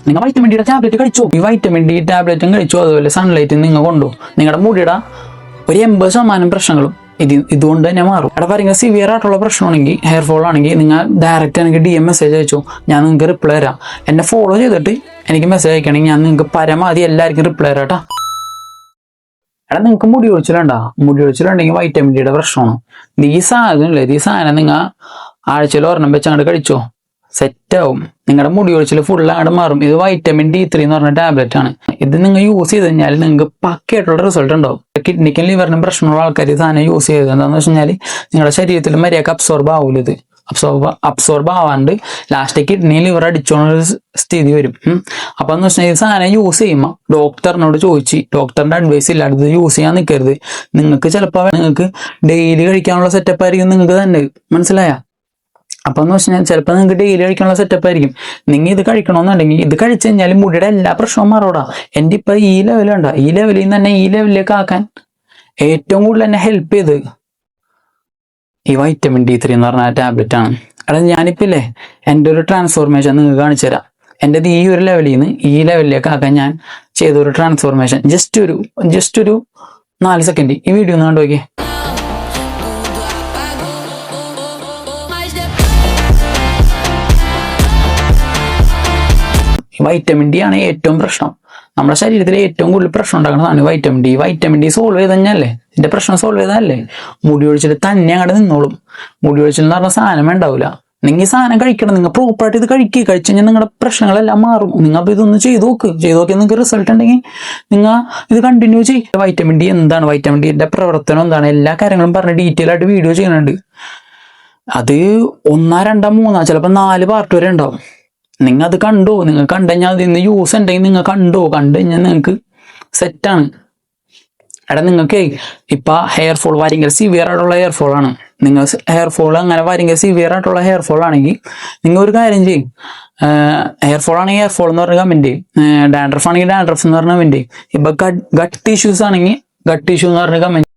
നിങ്ങൾ വൈറ്റമിൻ ഡിയുടെ ടാബ്ലറ്റ് കഴിച്ചോ. ഈ വൈറ്റമിൻ ഡി ടാബ്ലറ്റും കഴിച്ചോ, അതുപോലെ സൺലൈറ്റ് നിങ്ങൾ കൊണ്ടു നിങ്ങളുടെ മുടിയുടെ ഒരു 80% പ്രശ്നങ്ങളും ഇതുകൊണ്ട് തന്നെ മാറും. അവിടെ ഭയങ്കര സിവിയർ ആയിട്ടുള്ള പ്രശ്നമാണെങ്കിൽ, ഹെയർ ഫോൾ ആണെങ്കിൽ, നിങ്ങൾ ഡയറക്റ്റ് എനിക്ക് DM മെസ്സേജ് അയച്ചോ, ഞാൻ നിങ്ങൾക്ക് റിപ്ലൈ തരാം. എന്നെ ഫോളോ ചെയ്തിട്ട് എനിക്ക് മെസ്സേജ് അയക്കണമെങ്കിൽ ഞാൻ നിങ്ങൾക്ക് പരമാവധി എല്ലാവർക്കും റിപ്ലൈ തരാം കേട്ടോ. എടാ നിങ്ങൾക്ക് മുടി ഒഴിച്ചിലുണ്ടെങ്കിൽ വൈറ്റമിൻ ഡിയുടെ പ്രശ്നമാണ്. ഈ സാധനം നിങ്ങൾ ആഴ്ചയിൽ ഒരെണ്ണം വെച്ച് അങ്ങോട്ട് കഴിച്ചോ, സെറ്റാവും. നിങ്ങളുടെ മുടി ഒഴിച്ചിൽ ഫുള്ള് അങ്ങോട്ട് മാറും. ഇത് വൈറ്റമിൻ D3 എന്ന് പറഞ്ഞ ടാബ്ലറ്റ് ആണ്. ഇത് നിങ്ങൾ യൂസ് ചെയ്ത് കഴിഞ്ഞാൽ നിങ്ങൾക്ക് പക്കയായിട്ടുള്ള റിസൾട്ട് ഉണ്ടാവും. കിഡ്നിക്കും ലിവറിനും പ്രശ്നമുള്ള ആൾക്കാർ ഈ സാധനം യൂസ് ചെയ്തത് എന്താണെന്ന് വെച്ച് കഴിഞ്ഞാൽ നിങ്ങളുടെ ശരീരത്തിൽ മര്യാദക്ക് അബ്സോർബ് ആവൂല. ഇത് അബ്സോർബ് ആവാണ്ട് ലാസ്റ്റ് കിഡ്നി ലിവർ അടിച്ചോണ്ടൊരു സ്ഥിതി വരും. അപ്പൊ എന്ന് വെച്ചാൽ ഈ സാധനം യൂസ് ചെയ്യുമ്പോൾ ഡോക്ടറിനോട് ചോദിച്ച്, ഡോക്ടറിന്റെ അഡ്വൈസ് ഇല്ലാണ്ട് ഇത് യൂസ് ചെയ്യാൻ നിൽക്കരുത്. നിങ്ങൾക്ക് ചിലപ്പോൾ നിങ്ങൾക്ക് ഡെയിലി കഴിക്കാനുള്ള സെറ്റപ്പ് ആയിരിക്കും നിങ്ങൾക്ക് തന്നെ, മനസ്സിലായ? അപ്പൊ എന്ന് വെച്ചാൽ ചിലപ്പോൾ നിങ്ങൾക്ക് ഡെയിലി കഴിക്കാനുള്ള സെറ്റപ്പ് ആയിരിക്കും. നിങ്ങൾ ഇത് കഴിക്കണമെന്നുണ്ടെങ്കിൽ ഇത് കഴിച്ചു കഴിഞ്ഞാൽ മുടിയുടെ എല്ലാ പ്രശ്നവും മാറോടാ. എൻ്റെ ഇപ്പൊ ഈ ലെവലുണ്ടോ, ഈ ലെവലിൽ നിന്ന് തന്നെ ഈ ലെവലിലേക്ക് ആക്കാൻ ഏറ്റവും കൂടുതൽ എന്നെ ഹെൽപ്പ് ചെയ്ത് ഈ വൈറ്റമിൻ D3 എന്ന് പറഞ്ഞ ടാബ്ലറ്റ് ആണ്. അതായത് ഞാനിപ്പില്ലേ എൻ്റെ ഒരു ട്രാൻസ്ഫോർമേഷൻ നിങ്ങൾക്ക് കാണിച്ചു തരാം. എൻ്റെ ഈ ഒരു ലെവലിൽ നിന്ന് ഈ ലെവലിലേക്ക് ആക്കാൻ ഞാൻ ചെയ്തൊരു ട്രാൻസ്ഫോർമേഷൻ ജസ്റ്റ് ഒരു 4 സെക്കൻഡ് ഈ വീഡിയോ ഒന്ന് കണ്ടു നോക്കിയേ. വൈറ്റമിൻ ഡി ആണ് ഏറ്റവും പ്രശ്നം. നമ്മുടെ ശരീരത്തിൽ ഏറ്റവും കൂടുതൽ പ്രശ്നം ഉണ്ടാക്കുന്നതാണ് വൈറ്റമിൻ ഡി സോൾവ് ചെയ്ത് കഴിഞ്ഞാലേ, ഇതിന്റെ പ്രശ്നം സോൾവ് ചെയ്താലേ മുടി ഒഴിച്ചിട്ട് തന്നെ അങ്ങോട്ട് നിന്നോളും. മുടി ഒഴിച്ചിൽ എന്ന് പറഞ്ഞ സാധനം ഉണ്ടാവില്ല. നിങ്ങൾ ഈ സാധനം കഴിക്കണം, നിങ്ങൾ പ്രോപ്പറായിട്ട് ഇത് കഴിച്ചു കഴിഞ്ഞാൽ നിങ്ങളുടെ പ്രശ്നങ്ങളെല്ലാം മാറും. നിങ്ങൾ അപ്പോൾ ഇതൊന്ന് ചെയ്ത് നോക്കി നിങ്ങൾക്ക് റിസൾട്ട് ഉണ്ടെങ്കിൽ നിങ്ങൾ ഇത് കണ്ടിന്യൂ ചെയ്യും. വൈറ്റമിൻ ഡി എന്താണ്, വൈറ്റമിൻ ഡിന്റെ പ്രവർത്തനം എന്താണ്, എല്ലാ കാര്യങ്ങളും പറഞ്ഞ് ഡീറ്റെയിൽ ആയിട്ട് വീഡിയോ ചെയ്യുന്നുണ്ട്. അത് 1, 2, 3 ചിലപ്പോൾ 4 പാർട്ട് വരെ ഉണ്ടാവും. നിങ്ങൾ അത് കണ്ടോ, നിങ്ങൾ കണ്ടു കഴിഞ്ഞാൽ അതിന് യൂസ് ഉണ്ടെങ്കിൽ നിങ്ങൾ കണ്ടു കഴിഞ്ഞാൽ നിങ്ങൾക്ക് സെറ്റാണ്. എടാ നിങ്ങൾക്ക് ഇപ്പൊ ഹെയർ ഫോൾ ഭയങ്കര സിവിയർ ആയിട്ടുള്ള ഹെയർ ഫോൾ ആണ്. നിങ്ങൾ ഹെയർ ഫോൾ അങ്ങനെ ഭയങ്കര സിവിയർ ആയിട്ടുള്ള ഹെയർ ഫോൾ ആണെങ്കിൽ നിങ്ങൾ ഒരു കാര്യം ചെയ്യും. ഹെയർ ഫോൾ ആണെങ്കിൽ ഹെയർ ഫോൾ എന്ന് പറഞ്ഞ കമന്റ് ചെയ്യും, ഡാൻഡ്രഫ് ആണെങ്കിൽ ഡാൻഡ്രഫ് എന്ന് പറഞ്ഞ കമന്റ് ചെയ്യും. ഇപ്പൊ ഗട്ട് ഇഷ്യൂസ് ആണെങ്കിൽ ഗട്ട് ഇഷ്യൂ എന്ന് പറഞ്ഞ കമന്റ്